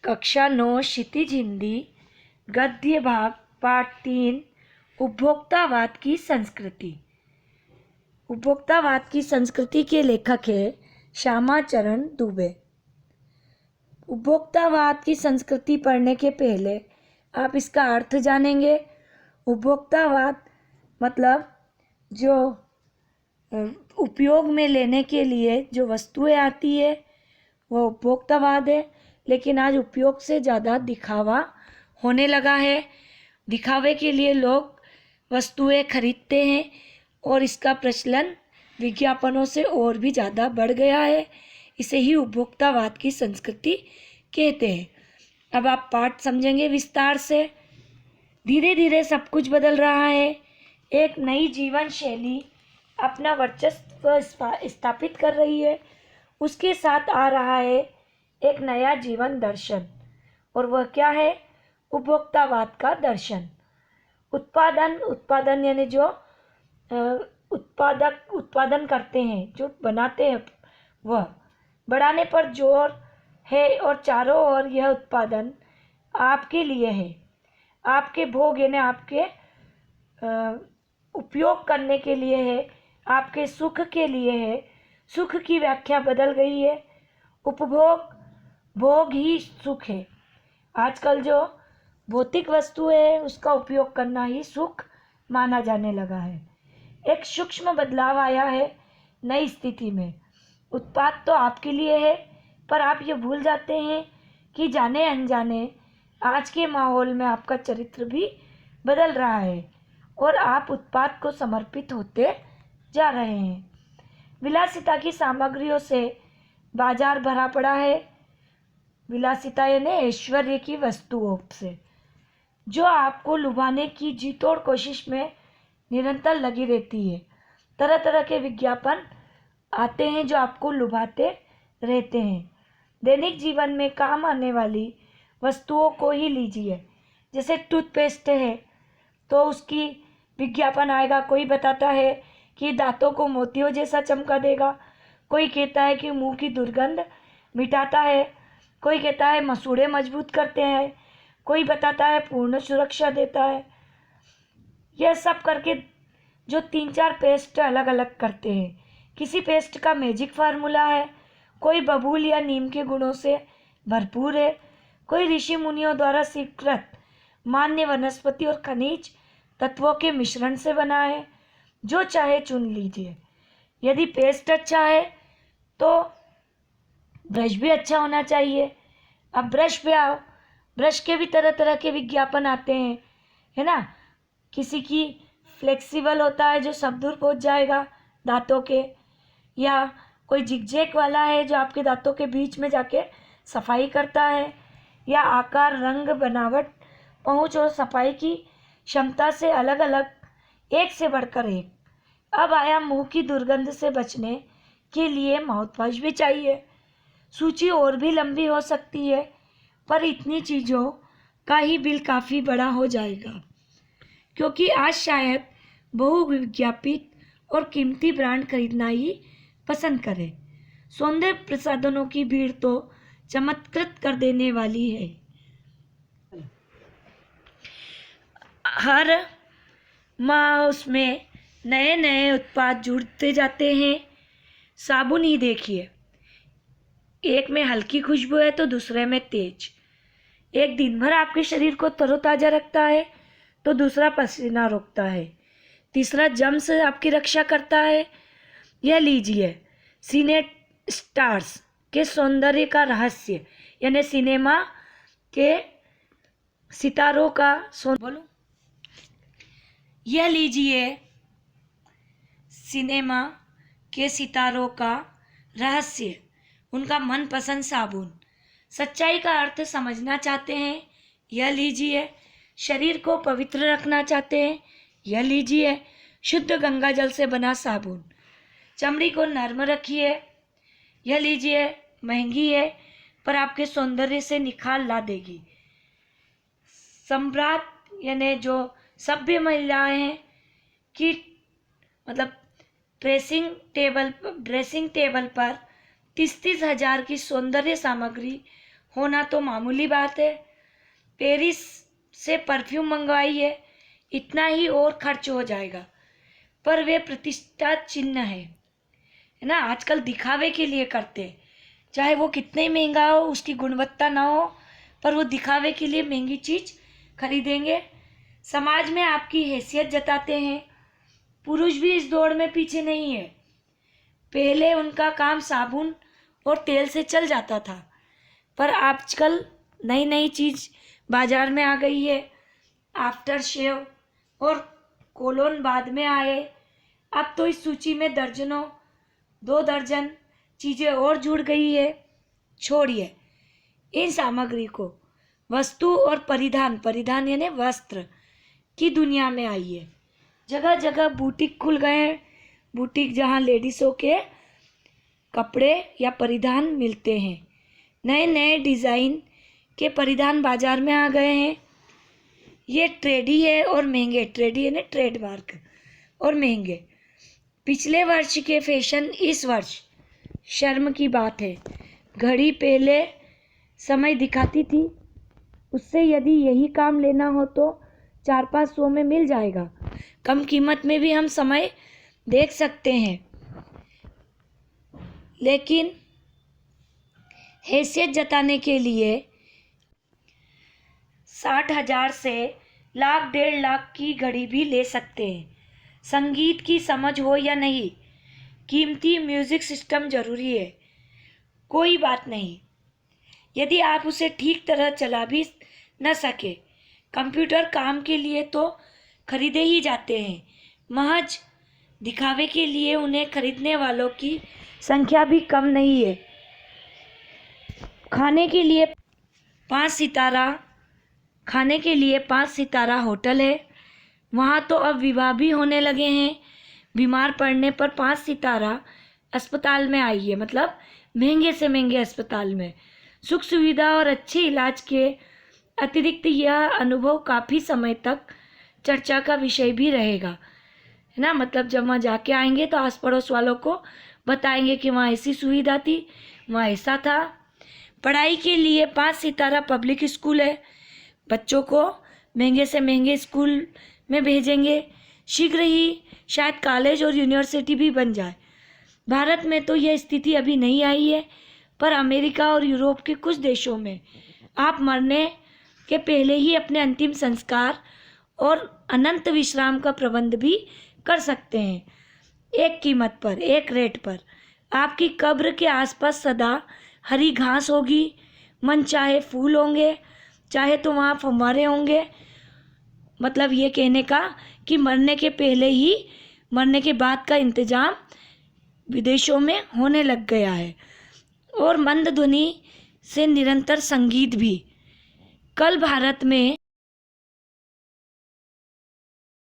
कक्षा 9 क्षितिज हिंदी गद्य भाग पाठ 3 उपभोक्तावाद की संस्कृति। उपभोक्तावाद की संस्कृति के लेखक है श्यामाचरण दुबे। उपभोक्तावाद की संस्कृति पढ़ने के पहले आप इसका अर्थ जानेंगे। उपभोक्तावाद मतलब जो उपयोग में लेने के लिए जो वस्तुएं आती है वह उपभोक्तावाद है। लेकिन आज उपयोग से ज़्यादा दिखावा होने लगा है। दिखावे के लिए लोग वस्तुएं खरीदते हैं और इसका प्रचलन विज्ञापनों से और भी ज़्यादा बढ़ गया है। इसे ही उपभोक्तावाद की संस्कृति कहते हैं। अब आप पाठ समझेंगे विस्तार से। धीरे धीरे सब कुछ बदल रहा है। एक नई जीवन शैली अपना वर्चस्व स्थापित कर रही है। उसके साथ आ रहा है एक नया जीवन दर्शन, और वह क्या है? उपभोक्तावाद का दर्शन। उत्पादन यानी जो उत्पादन करते हैं, जो बनाते हैं, वह बढ़ाने पर जोर है और चारों ओर यह उत्पादन आपके लिए है, आपके भोग यानी आपके उपयोग करने के लिए है, आपके सुख के लिए है। सुख की व्याख्या बदल गई है। भोग ही सुख है। आजकल जो भौतिक वस्तु है उसका उपयोग करना ही सुख माना जाने लगा है। एक सूक्ष्म बदलाव आया है नई स्थिति में। उत्पाद तो आपके लिए है, पर आप ये भूल जाते हैं कि जाने अनजाने आज के माहौल में आपका चरित्र भी बदल रहा है और आप उत्पाद को समर्पित होते जा रहे हैं। विलासिता की सामग्रियों से बाजार भरा पड़ा है। विलासिता यानी ऐश्वर्य की वस्तुओं से, जो आपको लुभाने की जी तोड़ कोशिश में निरंतर लगी रहती है। तरह तरह के विज्ञापन आते हैं जो आपको लुभाते रहते हैं। दैनिक जीवन में काम आने वाली वस्तुओं को ही लीजिए। जैसे टूथपेस्ट है तो उसकी विज्ञापन आएगा। कोई बताता है कि दांतों को मोतियों जैसा चमका देगा, कोई कहता है कि मुंह की दुर्गंध मिटाता है, कोई कहता है मसूड़े मजबूत करते हैं, कोई बताता है पूर्ण सुरक्षा देता है। यह सब करके जो 3-4 पेस्ट अलग अलग करते हैं। किसी पेस्ट का मैजिक फार्मूला है, कोई बबूल या नीम के गुणों से भरपूर है, कोई ऋषि मुनियों द्वारा स्वीकृत मान्य वनस्पति और खनिज तत्वों के मिश्रण से बना है। जो चाहे चुन लीजिए। यदि पेस्ट अच्छा है तो ब्रश भी अच्छा होना चाहिए। अब ब्रश पे आओ, ब्रश के भी तरह तरह के विज्ञापन आते हैं, है ना। किसी की फ्लेक्सिबल होता है जो सब दूर पहुंच जाएगा दांतों के, या कोई जिगजैग वाला है जो आपके दांतों के बीच में जाके सफाई करता है, या आकार, रंग, बनावट, पहुंच और सफाई की क्षमता से अलग अलग एक से बढ़कर एक। अब आया मुंह की दुर्गंध से बचने के लिए माउथवॉश भी चाहिए। सूची और भी लंबी हो सकती है, पर इतनी चीज़ों का ही बिल काफ़ी बड़ा हो जाएगा, क्योंकि आज शायद बहुविज्ञापित और कीमती ब्रांड खरीदना ही पसंद करें। सौंदर्य प्रसाधनों की भीड़ तो चमत्कृत कर देने वाली है। हर माह उसमें नए नए उत्पाद जुड़ते जाते हैं। साबुन ही देखिए, एक में हल्की खुशबू है तो दूसरे में तेज। एक दिन भर आपके शरीर को तरोताज़ा रखता है तो दूसरा पसीना रोकता है, तीसरा जर्म से आपकी रक्षा करता है। यह लीजिए सिने स्टार्स के सौंदर्य का रहस्य, यानी सिनेमा के सितारों का बोलो। यह लीजिए सिनेमा के सितारों का रहस्य, उनका मनपसंद साबुन। सच्चाई का अर्थ समझना चाहते हैं, यह लीजिए। शरीर को पवित्र रखना चाहते हैं, यह लीजिए शुद्ध गंगा जल से बना साबुन। चमड़ी को नर्म रखिए, यह लीजिए। महंगी है पर आपके सौंदर्य से निखार ला देगी। सम्राट यानी जो सभ्य महिलाएं हैं कि मतलब ड्रेसिंग टेबल पर 30-30 हज़ार की सौंदर्य सामग्री होना तो मामूली बात है। पेरिस से परफ्यूम मंगवाइए, इतना ही और खर्च हो जाएगा, पर वे प्रतिष्ठा चिन्ह है ना। आजकल दिखावे के लिए करते हैं, चाहे वो कितने ही महंगा हो, उसकी गुणवत्ता ना हो, पर वो दिखावे के लिए महंगी चीज खरीदेंगे। समाज में आपकी हैसियत जताते हैं। पुरुष भी इस दौड़ में पीछे नहीं है। पहले उनका काम साबुन और तेल से चल जाता था, पर आजकल नई नई चीज बाजार में आ गई है। आफ्टर शेव और कोलोन बाद में आए। अब तो इस सूची में दर्जनों 2 दर्जन चीजें और जुड़ गई है। छोड़िए इन सामग्री को, वस्तु और परिधान यानी वस्त्र की दुनिया में आइए। जगह जगह बुटीक खुल गए हैं। बुटीक जहाँ लेडीज़ों के कपड़े या परिधान मिलते हैं। नए नए डिज़ाइन के परिधान बाजार में आ गए हैं। ये ट्रेडी है और महंगे, ट्रेडी यानी ट्रेडमार्क और महंगे। पिछले वर्ष के फैशन इस वर्ष शर्म की बात है। घड़ी पहले समय दिखाती थी, उससे यदि यही काम लेना हो तो 400-500 में मिल जाएगा। कम कीमत में भी हम समय देख सकते हैं, लेकिन हैसियत जताने के लिए 60,000 से लाख 1.5 लाख की घड़ी भी ले सकते हैं। संगीत की समझ हो या नहीं, कीमती म्यूजिक सिस्टम जरूरी है। कोई बात नहीं यदि आप उसे ठीक तरह चला भी न सके। कंप्यूटर काम के लिए तो खरीदे ही जाते हैं। महज दिखावे के लिए उन्हें खरीदने वालों की संख्या भी कम नहीं है। खाने के लिए 5 सितारा होटल है, वहाँ तो अब विवाह भी होने लगे हैं। बीमार पड़ने पर 5 सितारा अस्पताल में आइए, मतलब महंगे से महंगे अस्पताल में। सुख सुविधा और अच्छे इलाज के अतिरिक्त यह अनुभव काफ़ी समय तक चर्चा का विषय भी रहेगा, है ना। मतलब जब वहाँ जाके आएंगे तो आस पड़ोस वालों को बताएंगे कि वहाँ ऐसी सुविधा थी, वहाँ ऐसा था। पढ़ाई के लिए 5 सितारा पब्लिक स्कूल है, बच्चों को महंगे से महंगे स्कूल में भेजेंगे। शीघ्र ही शायद कॉलेज और यूनिवर्सिटी भी बन जाए। भारत में तो यह स्थिति अभी नहीं आई है, पर अमेरिका और यूरोप के कुछ देशों में आप मरने के पहले ही अपने अंतिम संस्कार और अनंत विश्राम का प्रबंध भी कर सकते हैं। एक कीमत पर, एक रेट पर। आपकी कब्र के आसपास सदा हरी घास होगी, मन चाहे फूल होंगे, चाहे तो वहाँ फव्वारे होंगे। मतलब ये कहने का कि मरने के पहले ही मरने के बाद का इंतजाम विदेशों में होने लग गया है। और मंद ध्वनि से निरंतर संगीत भी। कल भारत में